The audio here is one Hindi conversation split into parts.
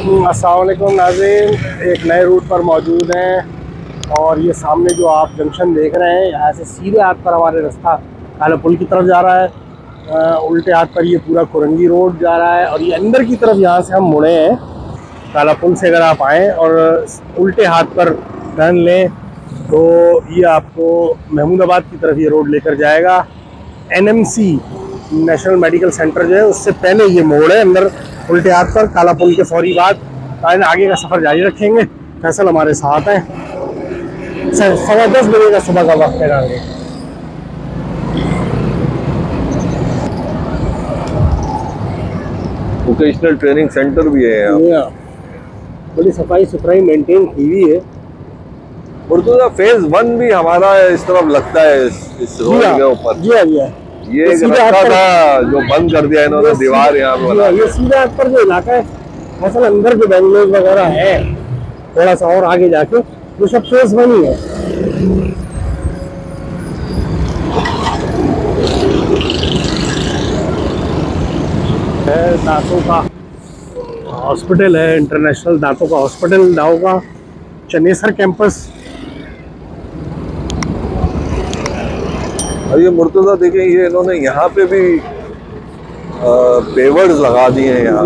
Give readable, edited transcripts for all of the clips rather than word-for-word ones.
अस्सलाम वालेकुम नाज़रीन, एक नए रूट पर मौजूद हैं और ये सामने जो आप जंक्शन देख रहे हैं, यहाँ से सीधे हाथ पर हमारे रास्ता काला पुल की तरफ जा रहा है। उल्टे हाथ पर ये पूरा कुरंगी रोड जा रहा है और ये अंदर की तरफ यहाँ से हम मुड़े हैं। काला पुल से अगर आप आएँ और उल्टे हाथ पर टर्न लें तो ये आपको महमूदाबाद की तरफ ये रोड लेकर जाएगा। NMC नेशनल मेडिकल सेंटर जो है उससे पहले ये मोड़ है अंदर उल्टे हाथ पर काला पुल के फौरी बाद। आगे का सफ़र जारी रखेंगे। फैसल हमारे साथ हैं। 10:15 बजे का सुबह का वक्त है। वोकेशनल ट्रेनिंग सेंटर भी है यहाँ। बड़ी सफाई सुथराई मेंटेन की हुई है। मुर्तुज़ा फेज 1 भी हमारा इस तरफ लगता है, इस रोड के ऊपर। जी हाँ। ये एक रास्ता था जो बंद कर दिया इन्होंने, दीवार यहाँ पर। ये सीधा हाथ पर जो इलाका है असल अंदर जो बेंगलोर वगैरह है, थोड़ा सा और आगे जाके वो सब फेज 1 ही है। दांतों का हॉस्पिटल है, इंटरनेशनल दांतों का हॉस्पिटल दाओ का चनेसर कैंपस। और ये मुर्तुज़ा देखें, ये इन्होंने यहाँ पे भी पेवर्स लगा दिए हैं यहाँ।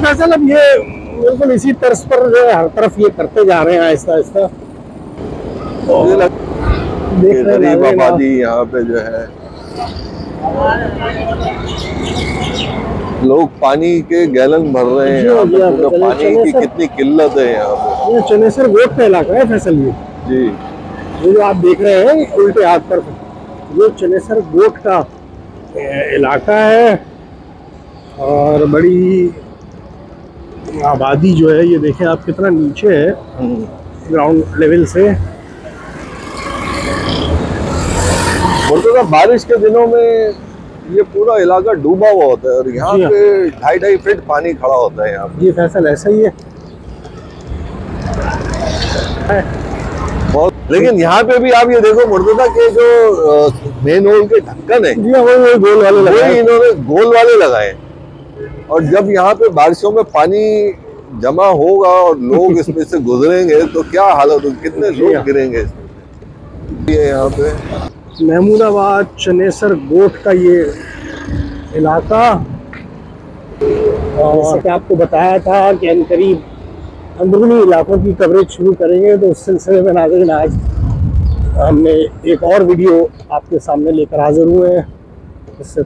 फैसल अब ये बिल्कुल इसी तर्ज पर जो है हर तरफ ये करते जा रहे हैं आहिस्ता आहिस्ता। गरीब आबादी यहाँ पे जो है, लोग पानी के गैलन भर रहे हैं यहाँ पे। तो पानी की कितनी किल्लत है यहाँ पे। ये चनेसर गोट का इलाका है फैसल। ये जी, ये जो आप देख रहे हैं उल्टे हाथ पर, ये चनेसर गोट का इलाका है और बड़ी आबादी जो है ये देखें आप कितना नीचे है ग्राउंड लेवल से। मुर्तुज़ा बारिश के दिनों में ये पूरा इलाका डूबा हुआ होता है और यहाँ पे 2.5 फीट पानी खड़ा होता है यहाँ पे। ये फैसल ऐसा ही है बहुत। लेकिन यहाँ पे भी आप ये देखो मुर्तुज़ा के जो मेन होल के ढक्कन है, वही गोल वाले लगाए, इन्होंने गोल वाले लगाए। और जब यहाँ पे बारिशों में पानी जमा होगा और लोग इसमें से गुजरेंगे तो क्या हालत होगी, कितने लोग गिरेंगे इसमें। ये यहाँ पे महमूदाबाद चनेसर गोट का ये इलाका, और जैसे कि आपको बताया था कि अनकरीब अंदरूनी इलाकों की कवरेज शुरू करेंगे, तो उस सिलसिले में नाज़रीन आज हमने एक और वीडियो आपके सामने लेकर हाजिर हुए हैं। इससे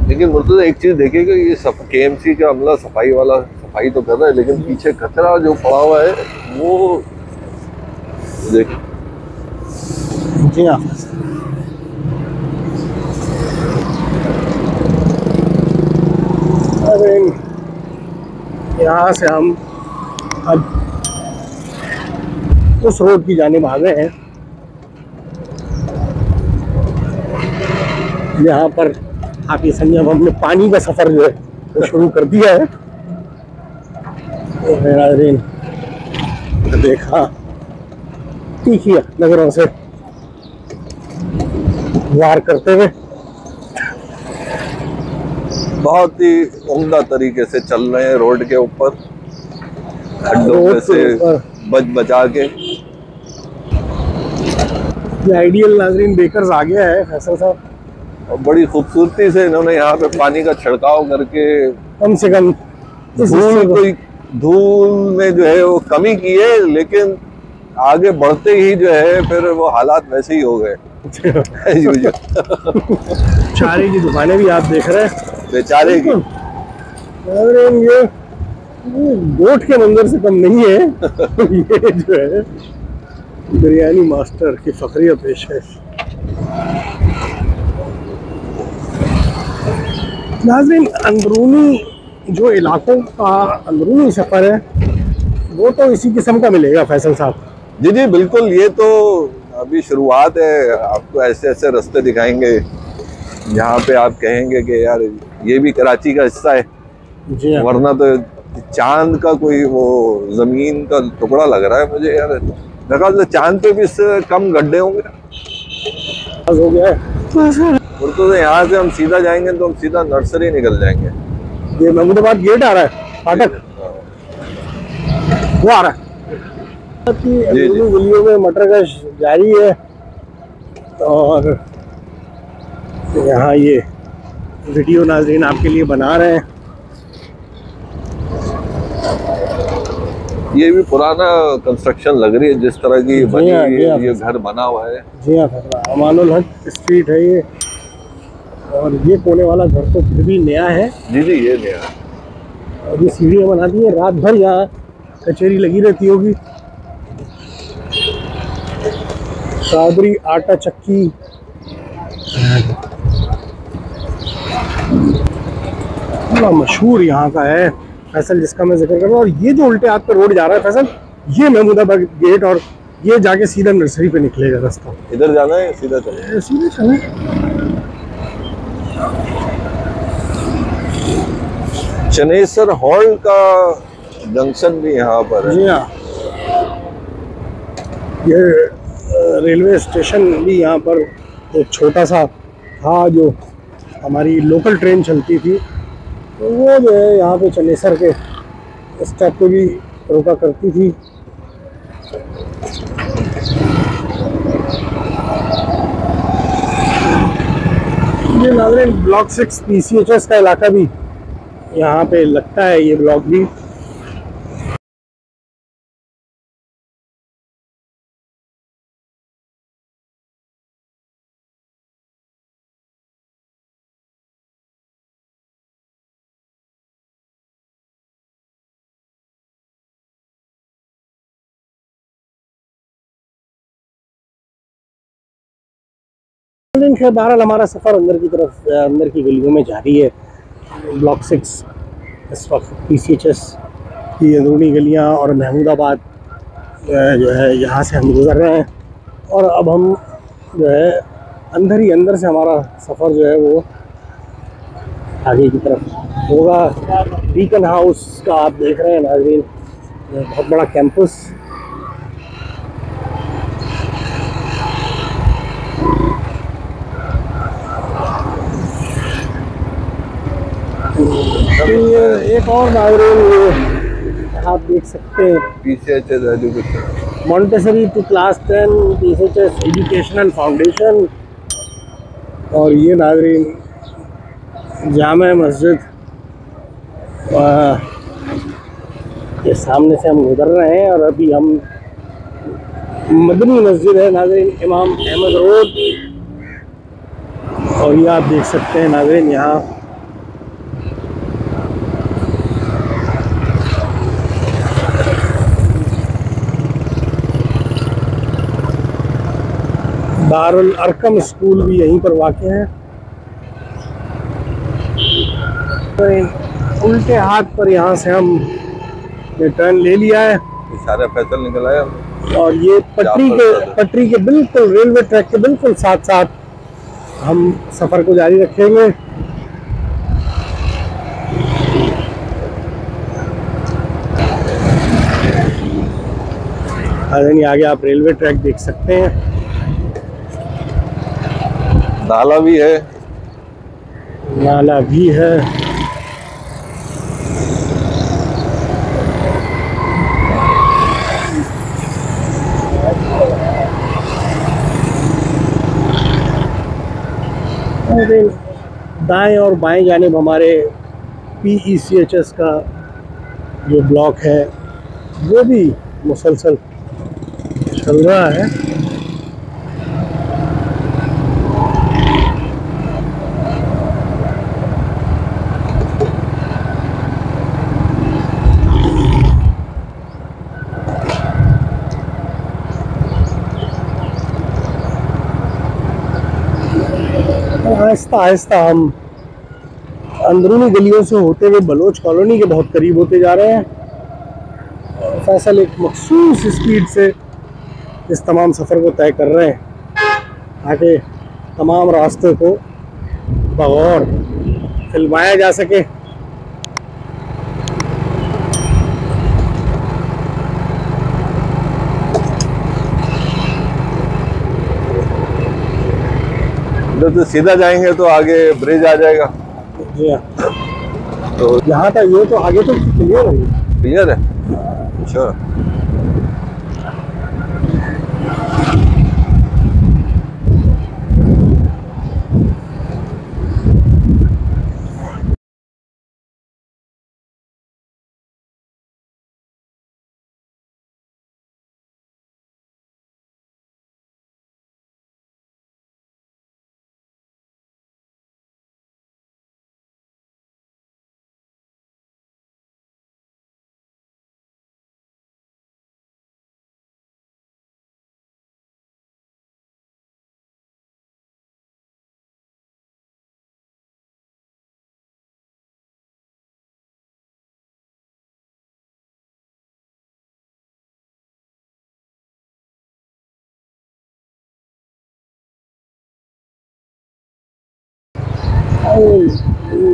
लेकिन मुर्तुज़ा एक चीज़ देखिएगा, ये KMC का अमला सफाई वाला सफाई तो कर रहा है, लेकिन पीछे कचरा जो पड़ा हुआ है वो देखिए। जी हाँ, यहाँ से हम अब उस रोड की जानिब आ गए हैं यहाँ पर आप ये समझिए अब हमने पानी का सफ़र जो है वो शुरू कर दिया है। तो देखा तीखी नजरों से वार करते हुए बहुत ही उम्दा तरीके से चल रहे हैं रोड के ऊपर, खड्डों में से बच बचा के। ये आइडियल नाज़रीन बेकर्स आ गया है फैसल साहब, और बड़ी खूबसूरती से इन्होंने यहाँ पे पानी का छिड़काव करके कम से कम धूल में जो है वो कमी की है। लेकिन आगे बढ़ते ही जो है फिर वो हालात वैसे ही हो गए। चारे की दुकानें भी आप देख रहे हैं, बेचारे की। ये गोट के मंजर से कम नहीं है। ये जो है बिरयानी मास्टर की फखरिया पेशकश। नाज़रीन, अंदरूनी जो इलाकों का अंदरूनी सफ़र है वो तो इसी किस्म का मिलेगा फैसल साहब। जी जी बिल्कुल, ये तो अभी शुरुआत है। आपको ऐसे ऐसे रास्ते दिखाएंगे जहाँ पे आप कहेंगे कि यार ये भी कराची का हिस्सा है। जी, वरना तो चांद का कोई वो जमीन का टुकड़ा लग रहा है मुझे यार। मेरे चांद पे भी इससे कम गड्ढे होंगे। हो गया है। तो यहाँ से हम सीधा जाएंगे तो हम सीधा नर्सरी निकल जाएंगे। ये महमूदाबाद गेट आ रहा है, फाटक वो आ रहा है। गलियों में मटर गश जारी है और यहाँ ये वीडियो नाज़रीन आपके लिए बना रहे हैं। ये भी पुराना कंस्ट्रक्शन लग रही है जिस तरह की बनी हुई है, ये घर बना हुआ है। जी हाँ, अमानुल हक स्ट्रीट है ये, और ये कोने वाला घर तो फिर भी नया है। जी जी, ये नया है। और ये सीढ़ियाँ बना दी है, रात भर यहाँ कचेरी लगी रहती होगी। सादरी आटा चक्की, बड़ा मशहूर यहाँ का है फैसल, जिसका मैं जिक्र कर रहा हूँ। और ये जो उल्टे हाथ पे रोड जा रहा है फैसल, ये महमूदाबाद गेट, और ये जाके सीधा नर्सरी पे निकलेगा रास्ता। इधर जाना है, सीधा चले? सीधे चले। चनेसर हॉल का जंक्शन भी यहाँ पर है। जी हाँ, ये रेलवे स्टेशन भी यहाँ पर एक छोटा सा था, जो हमारी लोकल ट्रेन चलती थी, तो वो जो है यहाँ पे चनेसर के स्टॉप पे भी रोका करती थी। ये नाज़रीन ब्लॉक 6 PCHS का इलाका भी यहाँ पे लगता है, ये ब्लॉक भी। बहरहाल हमारा सफ़र अंदर की तरफ, अंदर की गलियों में जारी है। ब्लॉक 6 इस वक्त PCHS की अंदरूनी गलियां और महमूदाबाद जो है यहाँ से हम गुज़र रहे हैं, और अब हम जो है अंदर ही अंदर से हमारा सफ़र जो है वो आगे की तरफ होगा। बीकन हाउस का आप देख रहे हैं नाज़रीन, बहुत बड़ा कैंपस। एक और नाज़रीन आप देख सकते हैं, PCHS education, Montessori to class 10 PCHS educational foundation. और ये नाज़रीन जामा मस्जिद के सामने से हम गुजर रहे हैं, और अभी हम मदनी मस्जिद है नाज़रीन, इमाम अहमद रोड। और ये आप देख सकते हैं नाज़रीन, यहाँ दारुल अरकम स्कूल भी यहीं पर वाक़ है। तो उल्टे हाथ पर यहाँ से हम ने टर्न ले लिया है, सारा फैसल निकल आया, और ये पटरी के बिल्कुल, रेलवे ट्रैक के बिल्कुल साथ साथ हम सफ़र को जारी रखेंगे। आगे आप रेलवे ट्रैक देख सकते हैं, नाला भी है, नाला भी है। दाएं और बाएं जानिब हमारे PECHS का जो ब्लॉक है वो भी मुसलसल चल रहा है। आहिस्ता आहिस्ता हम अंदरूनी गलियों से होते हुए बलोच कॉलोनी के बहुत करीब होते जा रहे हैं। फैसल एक मखसूस स्पीड से इस तमाम सफ़र को तय कर रहे हैं ताकि तमाम रास्ते को बगौर फिल्माया जा सके। तो सीधा जाएंगे तो आगे ब्रिज आ जाएगा। जी हाँ, तो यहाँ था ये, तो आगे तो क्लियर है। क्लियर है। अच्छा,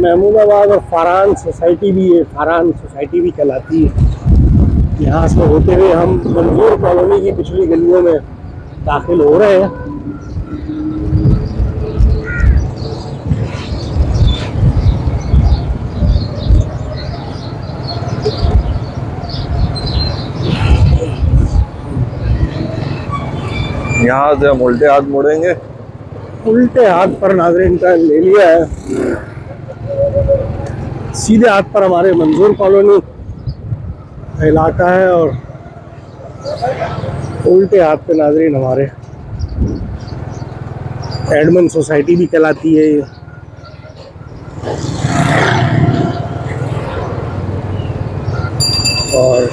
महमूदाबाद और फारान सोसाइटी भी है, फारान सोसाइटी भी कहलाती है। यहाँ से होते हुए हम मंजूर कॉलोनी की पिछली गलियों में दाखिल हो रहे हैं। यहाँ से हम उल्टे हाथ मुड़ेंगे। उल्टे हाथ पर नाज़रीन का ले लिया है, सीधे हाथ पर हमारे मंजूर कॉलोनी का इलाका है और उल्टे हाथ पे नाज़रीन हमारे एडमंड सोसाइटी भी कहलाती है ये। और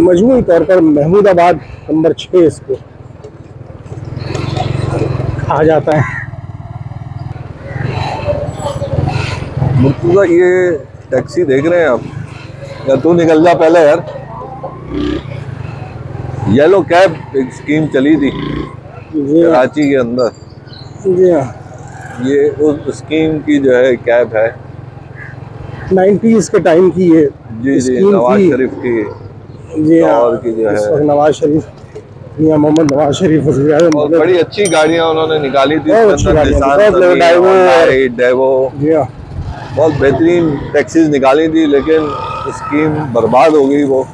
मजमूई तौर पर महमूदाबाद नंबर 6 इसको कहा जाता है। मुर्तुज़ा, ये टैक्सी देख रहे हैं आप? या तू निकल जा पहले यार। येलो कैब एक स्कीम चली थी कराची के अंदर। जी हाँ, ये उस स्कीम की जो है कैब है। 90s के टाइम की ये जी जी, स्कीम नवाज थी। शरीफ की जी हाँ, और की जो इस है वक्त नवाज शरीफ, मियां मोहम्मद नवाज शरीफ वज़ीर आज़म, और बड़ी अच्छी गाड़ियां उन्होंने निकाली थी। बहुत अच्छी गाड़ियां, जी हाँ, बहुत बेहतरीन टैक्सीज निकाली थी, लेकिन स्कीम बर्बाद हो गई वो,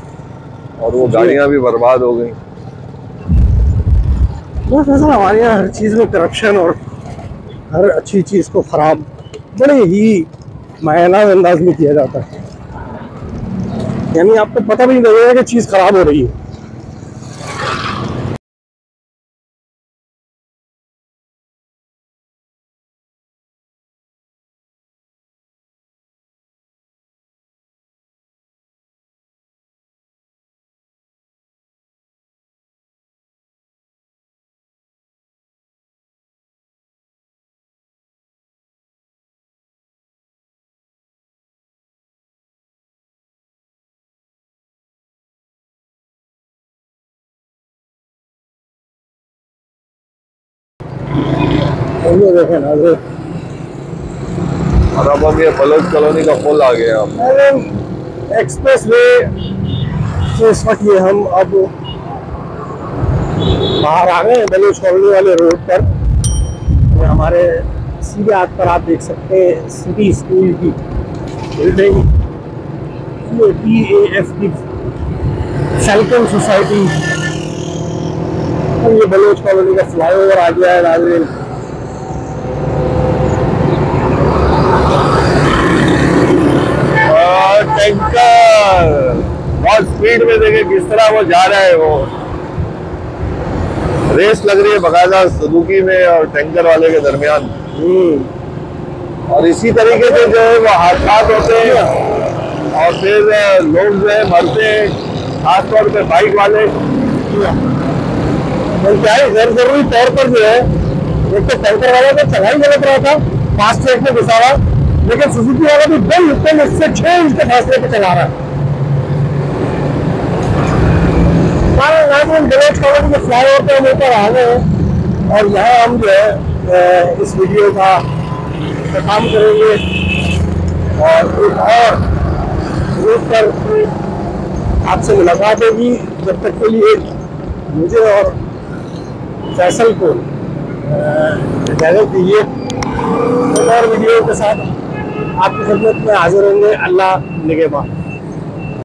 और वो गाड़ियां भी बर्बाद हो गई। बस ऐसा हमारे यहाँ हर चीज़ में करप्शन और हर अच्छी चीज़ को ख़राब बड़े ही मायाना अंदाज में किया जाता है। यानी आपको पता भी नहीं लगेगा कि चीज़ ख़राब हो रही है। ये देखें नाज़रीन, और अब हम ये बलोच कॉलोनी का पुल आ गए हम। एक्सप्रेस वे से इस वक्त ये हम अब बाहर आ गए हैं बलूच कॉलोनी वाले रोड पर। ये हमारे सीधे हाथ पर आप देख सकते हैं सिटी स्कूल की बिल्डिंग, ये PAF की फैल्कन सोसाइटी, और ये बलूच कॉलोनी का फ्लाईओवर आ गया है नाज़रीन। टैंकर बहुत स्पीड में, देखे किस तरह वो जा रहा है। वो रेस लग रही है बकायदा सुजुकी में और टैंकर वाले के दरमियान। और इसी तरीके से जो है वो हादसा होते हैं और फिर लोग जो है मरते हैं, खासतौर पे बाइक वाले। क्या है, गैर जरूरी तौर पर जो है, एक तो टैंकर वाला तो चला ही गलत रहा था, फास्ट ट्रैक में घुसा हुआ, लेकिन सुजुकी वाला भी बिल्कुल इससे 6 इंच के फासले पे चला रहा है। बलोच कॉलोनी के फ्लाईओवर पे हम ऊपर आ गए हैं और यहाँ हम जो है इस वीडियो का काम करेंगे और एक और रूट पर आपसे मुलाकात होगी। जब तक के लिए मुझे और फैसल को इजाज़त दीजिए। एक और वीडियो के साथ आपकी खिदमत में हाजिर होंगे। अल्लाह निगहबान।